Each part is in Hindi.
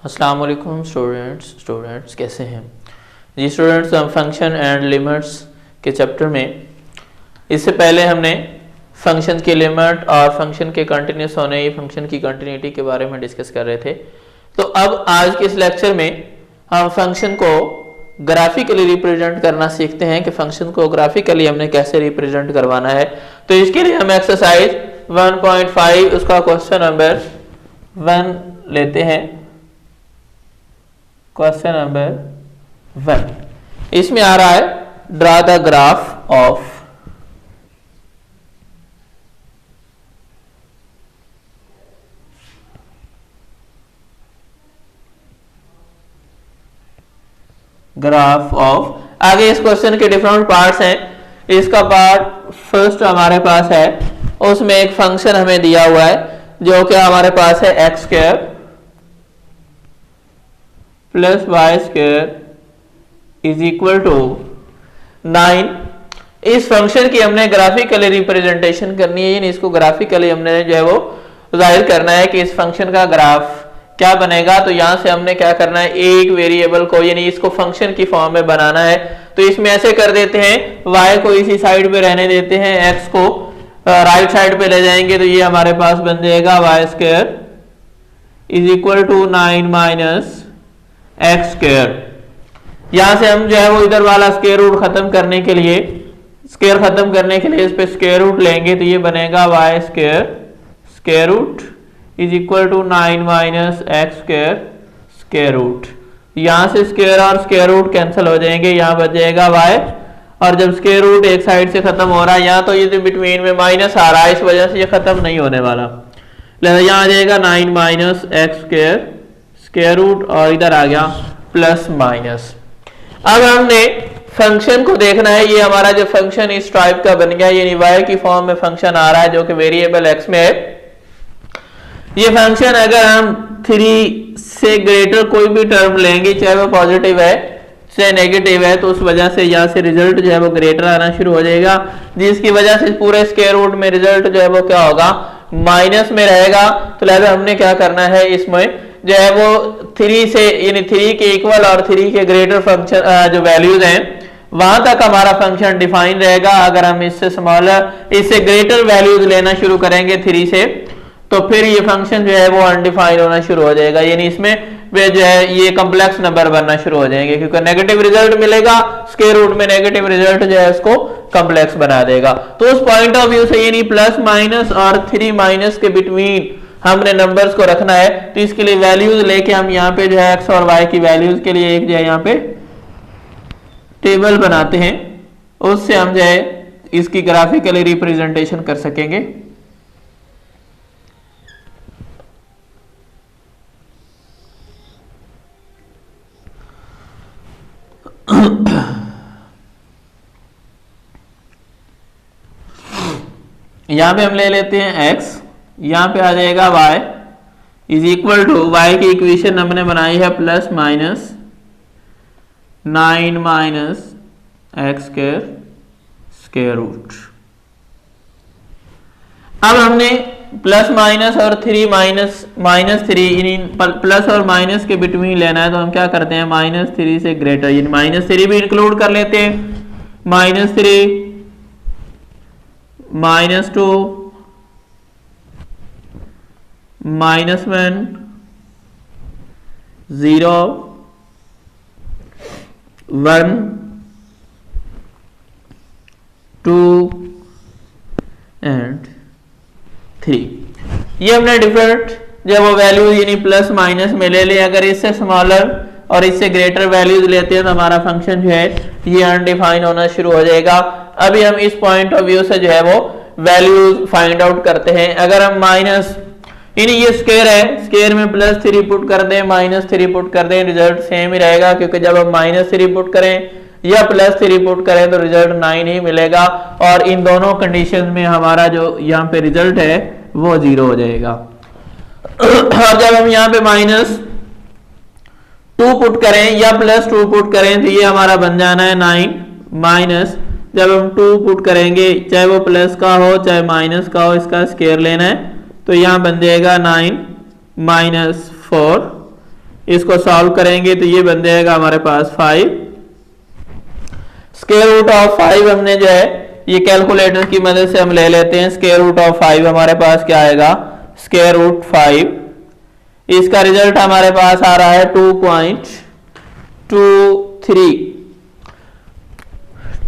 अस्सलाम वालेकुम स्टूडेंट्स कैसे हैं जी स्टूडेंट्स। हम फंक्शन एंड लिमिट्स के चैप्टर में इससे पहले हमने फंक्शन की लिमिट और फंक्शन के कंटिन्यूस होने, फंक्शन की कंटिन्यूटी के बारे में डिस्कस कर रहे थे। तो अब आज के इस लेक्चर में हम फंक्शन को ग्राफिकली रिप्रेजेंट करना सीखते हैं कि फंक्शन को ग्राफिकली हमने कैसे रिप्रेजेंट करवाना है। तो इसके लिए हम एक्सरसाइज 1.5 उसका क्वेश्चन नंबर 1 लेते हैं। क्वेश्चन नंबर 1 इसमें आ रहा है ड्रा द ग्राफ ऑफ आगे इस क्वेश्चन के डिफरेंट पार्ट्स हैं। इसका पार्ट फर्स्ट हमारे पास है, उसमें एक फंक्शन हमें दिया हुआ है जो कि हमारे पास है x² + y² = 9। इस फंक्शन की हमने ग्राफिकली रिप्रेजेंटेशन करनी है, यानी इसको ग्राफिकली हमने जो है वो जाहिर करना है कि इस फंक्शन का ग्राफ क्या बनेगा। तो यहां से हमने क्या करना है, एक वेरिएबल को यानी इसको फंक्शन की फॉर्म में बनाना है। तो इसमें ऐसे कर देते हैं, y को इसी साइड पे रहने देते हैं, x को राइट साइड पे ले जाएंगे। तो ये हमारे पास बन जाएगा y² = 9 - x²। यहां से हम जो है वो इधर वाला स्क्वायर रूट खत्म करने के लिए इस पे स्क्वायर रूट लेंगे। तो ये बनेगा y² square root = 9 - x² square root. यहां से स्क्वायर और स्क्वायर रूट कैंसिल हो जाएंगे, यहां बच जाएगा y। और जब स्क्वायर रूट एक साइड से खत्म हो रहा है, यहाँ तो ये जो बिटवीन में माइनस आ रहा है, इस वजह से ये खत्म नहीं होने वाला। लिहाजा यहाँ आ जाएगा 9 - x² स्क्वायर रूट और इधर आ गया प्लस माइनस। अब हमने फंक्शन को देखना है। ये हमारा जो फंक्शन इस टाइप का बन गया, यानी y की फॉर्म में फंक्शन आ रहा है जो कि वेरिएबल x में है। ये फंक्शन अगर हम 3 से ग्रेटर कोई भी टर्म लेंगे, चाहे वो पॉजिटिव है चाहे नेगेटिव है, तो उस वजह से यहाँ से रिजल्ट जो है वो ग्रेटर आना शुरू हो जाएगा, जिसकी वजह से पूरे स्क्वायर रूट में रिजल्ट जो है वो क्या होगा, माइनस में रहेगा। तो लिहाजा हमने क्या करना है, इसमें जो है वो 3 से यानी 3 के इक्वल और 3 के ग्रेटर फंक्शन जो वैल्यूज हैं वहां तक हमारा फंक्शन डिफाइन रहेगा। अगर हम इससे स्मॉलर इससे ग्रेटर वैल्यूज लेना शुरू करेंगे 3 से, तो फिर ये फंक्शन जो है वो अनडिफाइन होना शुरू हो जाएगा, यानी इसमें वे जो है ये कॉम्प्लेक्स नंबर बनना शुरू हो जाएंगे, क्योंकि नेगेटिव रिजल्ट मिलेगा, स्क्वायर रूट में नेगेटिव रिजल्ट जो है इसको कॉम्प्लेक्स बना देगा। तो उस पॉइंट ऑफ व्यू से यानी प्लस माइनस और 3 - के बिटवीन हमने नंबर्स को रखना है। तो इसके लिए वैल्यूज लेके हम यहाँ पे जो है x और y की वैल्यूज के लिए एक जो है यहाँ पे टेबल बनाते हैं, उससे हम जो है इसकी ग्राफिकली रिप्रेजेंटेशन कर सकेंगे। यहां पे हम ले लेते हैं x, यहां पे आ जाएगा y = y की इक्वेशन हमने बनाई है plus minus 9 - x² square root. अब हमने प्लस माइनस और 3 -3 यानी प्लस और माइनस के बिटवीन लेना है। तो हम क्या करते हैं, -3 से ग्रेटर यानी -3 भी इंक्लूड कर लेते हैं। -3 -2 -1 0 1 2 and 3। ये हमने डिफरेंट जो वो वैल्यूज यानी प्लस माइनस में ले लिया। अगर इससे स्मॉलर और इससे ग्रेटर वैल्यूज लेते हैं तो हमारा फंक्शन जो है ये अनडिफाइन होना शुरू हो जाएगा। अभी हम इस पॉइंट ऑफ व्यू से जो है वो वैल्यूज फाइंड आउट करते हैं। अगर हम माइनस यानी ये स्क्वायर है, स्क्वायर में +3 पुट कर दें, -3 पुट कर दें, रिजल्ट सेम ही रहेगा, क्योंकि जब हम -3 पुट करें या +3 पुट करें तो रिजल्ट 9 ही मिलेगा। और इन दोनों कंडीशन में हमारा जो यहाँ पे रिजल्ट है वो 0 हो जाएगा। और जब हम यहाँ पे -2 पुट करें या +2 पुट करें तो ये हमारा बन जाना है 9 माइनस, जब हम 2 पुट करेंगे चाहे वो प्लस का हो चाहे माइनस का हो, इसका स्क्वायर लेना है तो यहाँ बन जाएगा 9 - 4 इसको सॉल्व करेंगे तो ये बन जाएगा हमारे पास 5। स्क्वायर रूट ऑफ 5 हमने जो है ये कैलकुलेटर की मदद से हम ले लेते हैं। स्क्वायर रूट ऑफ 5 हमारे पास क्या आएगा, स्क्वायर रूट 5। इसका रिजल्ट हमारे पास आ रहा है 2.23।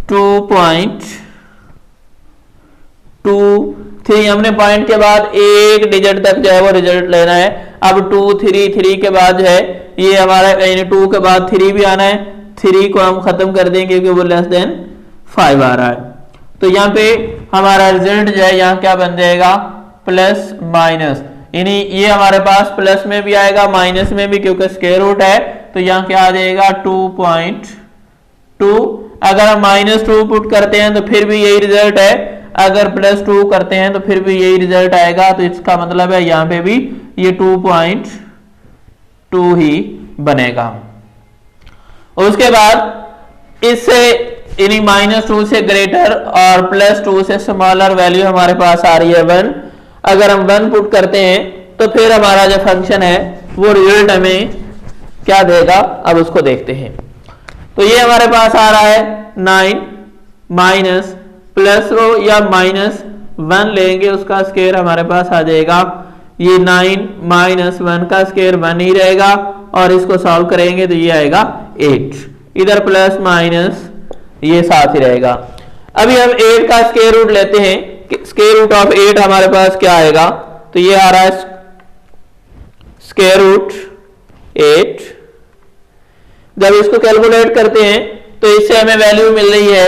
2.23 हमने पॉइंट के बाद एक डिजिट तक जो है वो रिजल्ट लेना है। अब 2 3 3 के बाद जो है ये हमारा 2 के बाद 3 भी आना है। 3 को हम खत्म कर देंगे क्योंकि वो लेस देन 5 आ रहा है। तो यहाँ पे हमारा रिजल्ट जो है यहाँ क्या बन जाएगा, प्लस माइनस, यानी ये हमारे पास प्लस में भी आएगा माइनस में भी, क्योंकि स्क्वायर रूट है। तो यहाँ क्या आ जाएगा 2.2। अगर हम -2 पुट करते हैं तो फिर भी यही रिजल्ट है, अगर +2 करते हैं तो फिर भी यही रिजल्ट आएगा। तो इसका मतलब है यहाँ पे भी ये 2.2 ही बनेगा। उसके बाद इससे यानी -2 से ग्रेटर और +2 से स्मॉलर वैल्यू हमारे पास आ रही है 1। अगर हम 1 पुट करते हैं तो फिर हमारा जो फंक्शन है वो रिजल्ट हमें क्या देगा, अब उसको देखते हैं। तो ये हमारे पास आ रहा है 9 माइनस प्लस रो या -1 लेंगे, उसका स्क्वायर हमारे पास आ जाएगा ये 9 - 1 का स्क्वायर 1 ही रहेगा, और इसको सॉल्व करेंगे तो ये आएगा 8। इधर प्लस माइनस ये साथ ही रहेगा। अभी हम 8 का स्क्वायर रूट लेते हैं। स्क्वायर रूट ऑफ 8 हमारे पास क्या आएगा, तो ये आ रहा है स्क्वायर रूट 8। जब इसको कैलकुलेट करते हैं तो इससे हमें वैल्यू मिल रही है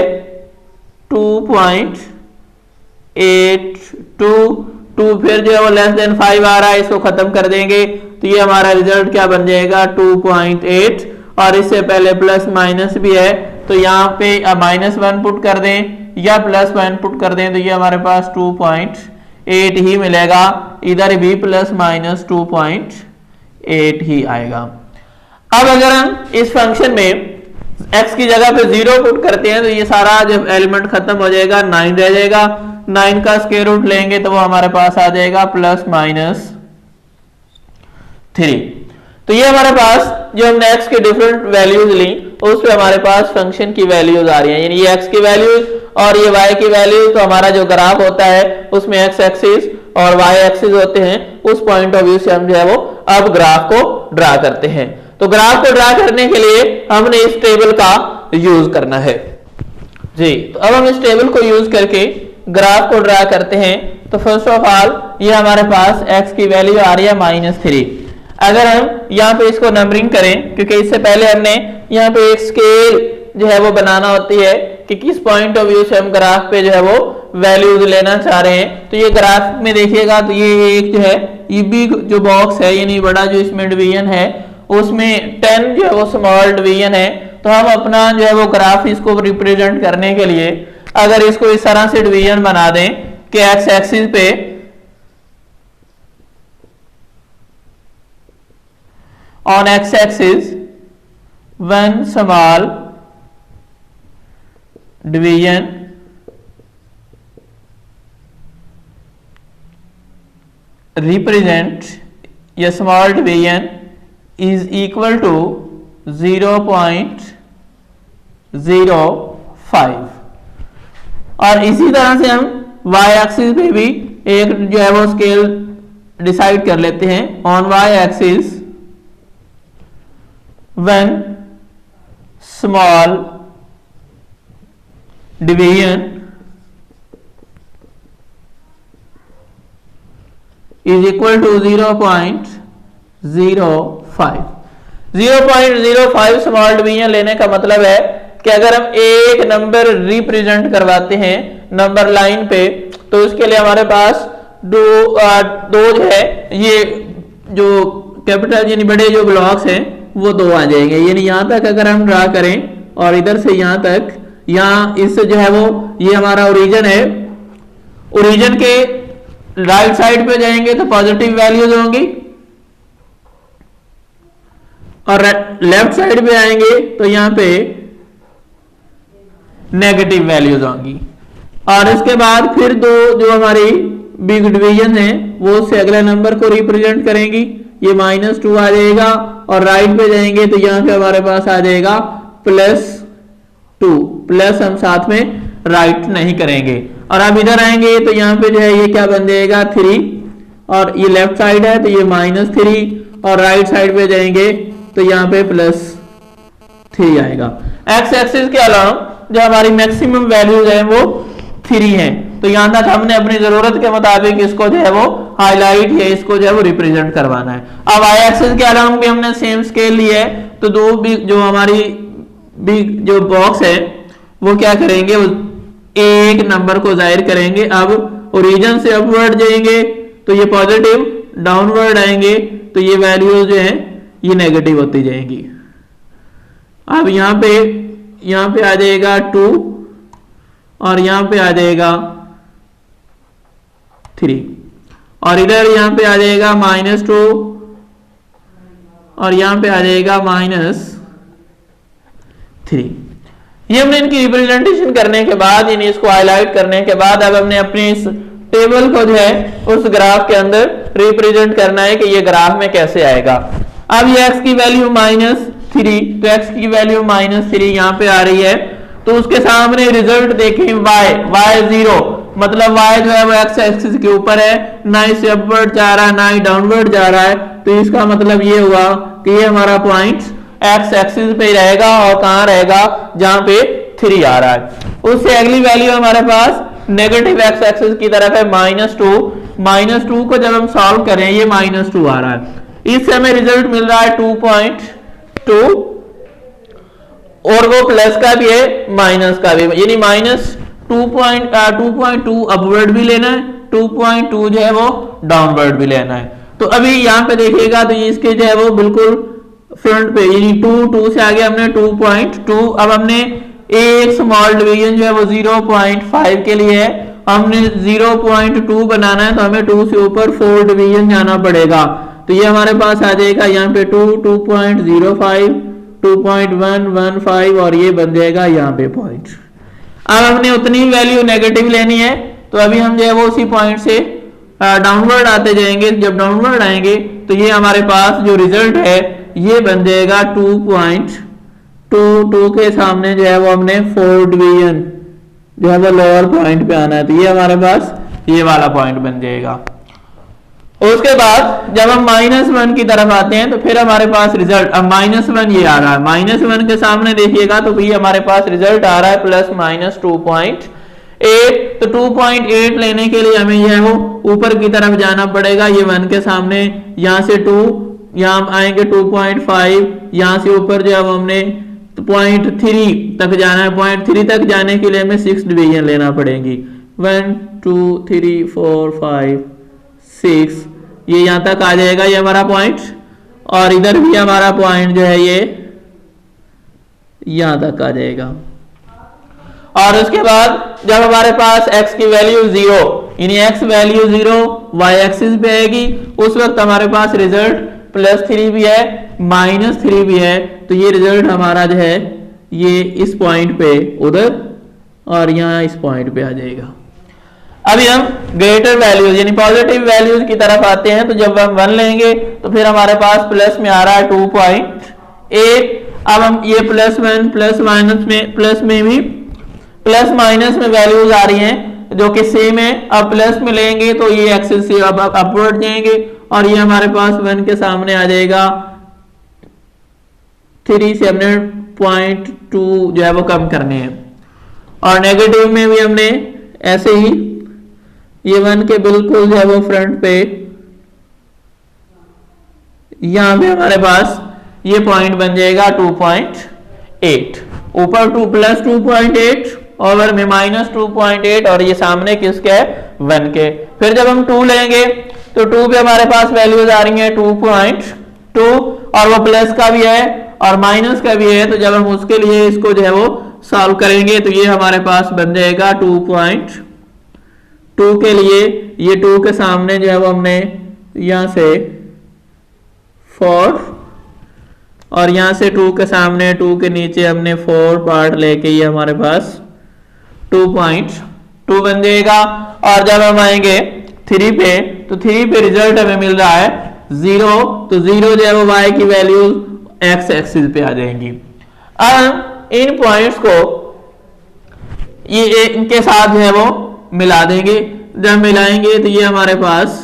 2.82। फिर जो है वो लेस देन 5 आ रहा है, इसको खत्म कर देंगे तो ये हमारा रिजल्ट क्या बन जाएगा 2.8। और इससे पहले प्लस माइनस भी है, तो यहाँ पे -1 पुट कर दें या +1 पुट कर दें तो ये हमारे पास 2.8 ही मिलेगा। इधर भी ±2.8 ही आएगा। अब अगर हम इस फंक्शन में x की जगह पे 0 पुट करते हैं तो ये सारा जब एलिमेंट खत्म हो जाएगा 9 रह जाएगा। 9 का स्क्वायर रूट लेंगे तो वो हमारे पास आ जाएगा ±3। तो ये हमारे पास जो हमने x की डिफरेंट वैल्यूज ली उस पे हमारे पास फंक्शन की वैल्यूज आ रही हैं, यानी ये x की वैल्यूज और ये y की वैल्यूज। तो हमारा जो ग्राफ होता है उसमें x एक्सिस और y एक्सिस होते हैं, उस पॉइंट ऑफ व्यू से हम जो है वो अब ग्राफ को ड्रा करते हैं। तो ग्राफ को ड्रा करने के लिए हमने इस टेबल का यूज करना है जी। तो अब हम इस टेबल को यूज करके ग्राफ को ड्रा करते हैं। तो फर्स्ट ऑफ ऑल ये हमारे पास x की वैल्यू आ रही है -3। अगर हम यहाँ पे इसको नंबरिंग करें, क्योंकि इससे पहले हमने यहाँ पे एक स्केल जो है वो बनाना होती है कि किस पॉइंट ऑफ व्यू से हम ग्राफ पे जो है वो वैल्यूज लेना चाह रहे हैं। तो ये ग्राफ में देखिएगा तो ये एक जो है ये बिग जो बॉक्स है, यानी बड़ा जो इसमें डिवीजन है उसमें 10 जो है वो स्मॉल डिवीजन है। तो हम अपना जो है वो ग्राफ इसको रिप्रेजेंट करने के लिए अगर इसको इस तरह से डिवीजन बना दें कि x एक्सिस पे on x axis 1 small division represent a small division is equal to 0.05। और इसी तरह से हम y एक्सिस पे भी एक जो है वो स्केल डिसाइड कर लेते हैं। On y axis 1 small division is equal to 0.05। 0.05 small division लेने का मतलब है कि अगर हम एक नंबर रिप्रेजेंट करवाते हैं नंबर लाइन पे तो उसके लिए हमारे पास दो जो है ये जो कैपिटल यानी बड़े जो ब्लॉक्स हैं वो 2 आ जाएंगे। यानी यहाँ तक अगर हम ड्रा करें और इधर से यहाँ तक, यहाँ इससे जो है वो ये हमारा ओरिजिन है। ओरिजिन के राइट साइड पे जाएंगे तो पॉजिटिव वैल्यूज होंगी और लेफ्ट साइड पे आएंगे तो यहाँ पे नेगेटिव वैल्यूज होंगी। और इसके बाद फिर 2 जो हमारी बिग डिवीजन है वो उससे अगले नंबर को रिप्रेजेंट करेंगी। ये -2 आ जाएगा, और राइट पे जाएंगे तो यहाँ पे हमारे पास आ जाएगा +2, प्लस हम साथ में राइट नहीं करेंगे। और अब इधर आएंगे तो यहाँ पे जो है ये क्या बन जाएगा 3, और ये लेफ्ट साइड है तो ये -3, और राइट साइड पे जाएंगे तो यहाँ पे +3 आएगा। एक्स एक्सिस के अलावा जो हमारी मैक्सिमम वैल्यूज है वो 3 है। तो यहां तक हमने अपनी जरूरत के मुताबिक इसको जो है वो हाईलाइट या इसको जो है वो रिप्रेजेंट करवाना है। अब वाई एक्सिस के अलावा भी हमने सेम स्केल लिया है, तो दो भी जो हमारी बिग जो बॉक्स है वो क्या करेंगे, एक नंबर को जाहिर करेंगे। अब ओरिजिन से अपवर्ड जाएंगे तो ये पॉजिटिव, डाउनवर्ड आएंगे तो ये वैल्यू जो है ये नेगेटिव होती जाएंगी। अब यहाँ पे आ जाएगा 2, और यहाँ पे आ जाएगा 3, और इधर यहाँ पे आ जाएगा -2, और यहाँ पे आ जाएगा -3। ये हमने इनकी रिप्रेजेंटेशन करने के बाद, यानी इसको हाईलाइट करने के बाद, अब हमने अपने इस टेबल को जो है उस ग्राफ के अंदर रिप्रेजेंट करना है कि ये ग्राफ में कैसे आएगा। अब ये x की वैल्यू -3, तो x की वैल्यू -3 यहाँ पे आ रही है, तो उसके सामने रिजल्ट देखें y 0, मतलब y जो है वो x एक्सिस के ऊपर है, ना इसे अपवर्ड जा रहा है ना ही डाउनवर्ड जा रहा है। तो इसका मतलब ये हुआ कि ये हमारा पॉइंट x एक्सिस पे रहेगा, और कहाँ रहेगा, जहां पे 3 आ रहा है। उससे अगली वैल्यू हमारे पास नेगेटिव x एक्सिस की तरफ है -2 को जब हम सॉल्व करें ये -2 आ रहा है, इससे हमें रिजल्ट मिल रहा है 2.2, और वो प्लस का भी है माइनस का भी, यानी -2.2 अपवर्ड भी लेना है, 2.2 जो है वो डाउनवर्ड भी लेना है। तो अभी यहाँ पे देखिएगा तो ये इसके जो है वो बिल्कुल फ्रंट पे, यानी 2 से आगे हमने 2.2, अब हमने एक स्मॉल डिवीजन जो है वो 0.5 के लिए है, हमने 0.2 बनाना है तो हमें 2 से ऊपर 4 डिवीजन जाना पड़ेगा। तो ये हमारे पास आ जाएगा यहाँ पे 2.05, 2.115, और ये बन जाएगा यहाँ पे पॉइंट। अब हमने उतनी वैल्यू नेगेटिव लेनी है, तो अभी हम जो है वो उसी पॉइंट से डाउनवर्ड आते जाएंगे। जब डाउनवर्ड आएंगे तो ये हमारे पास जो रिजल्ट है ये बन जाएगा 2.22 के सामने जो है वो हमने 4 डिवीजन जो है वो लोअर पॉइंट पे आना है, तो ये हमारे पास ये वाला पॉइंट बन जाएगा। उसके बाद जब हम -1 की तरफ आते हैं तो फिर हमारे पास रिजल्ट, अब -1 ये आ रहा है, -1 के सामने देखिएगा तो ये हमारे पास रिजल्ट आ रहा है +-2.8। तो 2.8 लेने के लिए हमें ये है वो ऊपर की तरफ जाना पड़ेगा, ये 1 के सामने, यहाँ से 2, यहाँ आएंगे 2.5, यहाँ से ऊपर जो है हमने 0.3 तक जाना है। 0.3 तक जाने के लिए हमें 6 डिवीजन लेना पड़ेगी, 1 2 3 4 5 6, ये यहाँ तक आ जाएगा ये हमारा पॉइंट, और इधर भी हमारा पॉइंट जो है ये यहाँ तक आ जाएगा। और उसके बाद जब हमारे पास x की वैल्यू 0, यानी x वैल्यू 0 y एक्सिस पे आएगी, उस वक्त हमारे पास रिजल्ट +3 भी है -3 भी है, तो ये रिजल्ट हमारा जो है ये इस पॉइंट पे उधर और यहाँ इस पॉइंट पे आ जाएगा। अभी हम ग्रेटर वैल्यूज यानी पॉजिटिव वैल्यूज की तरफ आते हैं, तो जब हम 1 लेंगे तो फिर हमारे पास प्लस में आ रहा है 2.8। अब हम ये +1 प्लस माइनस में, प्लस में भी प्लस माइनस में वैल्यूज आ रही हैं जो कि सेम है। अब प्लस में लेंगे तो ये एक्सिस से अब अपवर्ड जाएंगे और ये हमारे पास 1 के सामने आ जाएगा। 3 से हमने 0.2 जो है वो कम करने हैं, और नेगेटिव में भी हमने ऐसे ही ये 1 के बिल्कुल जो है वो फ्रंट पे यहां पे हमारे पास ये पॉइंट बन जाएगा 2.8। ऊपर 2 प्लस 2.8 ओवर में -2.8 और ये सामने किसके है 1 के। फिर जब हम 2 लेंगे तो 2 पे हमारे पास वैल्यूज आ रही है 2.2 और वो प्लस का भी है और माइनस का भी है। तो जब हम उसके लिए इसको जो है वो सॉल्व करेंगे तो ये हमारे पास बन जाएगा 2.2 के लिए ये 2 के सामने जो है वो हमने यहां से 4 और यहां से 2 के सामने 2 के नीचे हमने 4 पार्ट लेके ये हमारे पास 2.2 बन जाएगा। और जब हम आएंगे 3 पे तो 3 पे रिजल्ट हमें मिल रहा है 0, तो 0 जो है वो y की वैल्यू x एक्सिस पे आ जाएंगी। अब इन पॉइंट्स को ये इनके साथ जो है वो मिला देंगे। जब मिलाएंगे तो ये हमारे पास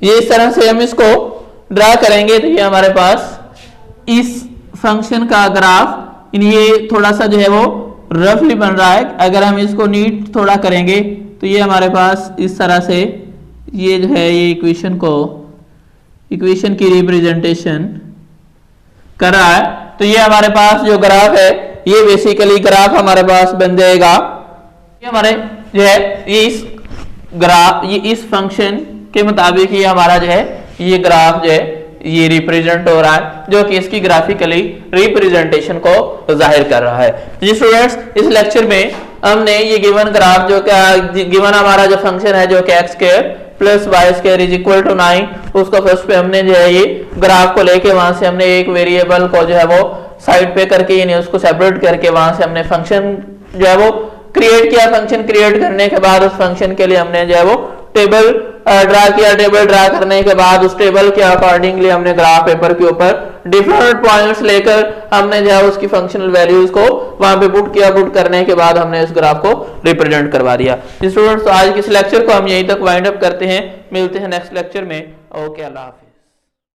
ये इस तरह से हम इसको ड्रा करेंगे तो ये हमारे पास इस फंक्शन का ग्राफ, ये थोड़ा सा जो है वो रफली बन रहा है। अगर हम इसको नीट थोड़ा करेंगे तो ये हमारे पास इस तरह से ये जो है ये इक्वेशन की रिप्रेजेंटेशन कर रहा है। तो ये हमारे पास जो ग्राफ है ये बेसिकली ग्राफ हमारे पास बन जाएगा। ये हमारे जो है ये इस फंक्शन के मुताबिक ये हमारा जो है ये ग्राफ जो है ये रिप्रेजेंट हो रहा है, जो कि इसकी ग्राफिकली रिप्रेजेंटेशन को जाहिर कर रहा है। जी स्टूडेंट्स, इस लेक्चर में हमने ये गिवन ग्राफ जो क्या गिवन हमारा जो फंक्शन है जो कि x²+y² = 9, उसको फर्स्ट पे हमने जो है ये ग्राफ को लेके वहां से हमने एक वेरिएबल को जो है वो साइड पे करके यानी उसको सेपरेट करके वहां से हमने फंक्शन जो है वो क्रिएट किया। फंक्शन क्रिएट करने के बाद उस फंक्शन के लिए हमने जो है वो टेबल ड्रा किया। टेबल ड्रा करने के बाद उस टेबल के अकॉर्डिंगली हमने ग्राफ पेपर के ऊपर डिफरेंट पॉइंट्स लेकर हमने जो है उसकी फंक्शनल वैल्यूज को वहां पे पुट किया। पुट करने के बाद हमने इस ग्राफ को रिप्रेजेंट करवा दिया। स्टूडेंट्स, तो आज के इस लेक्चर को हम यहीं तक वाइंड अप करते हैं। मिलते हैं नेक्स्ट लेक्चर में। ओके, अल्लाह हाफिज़।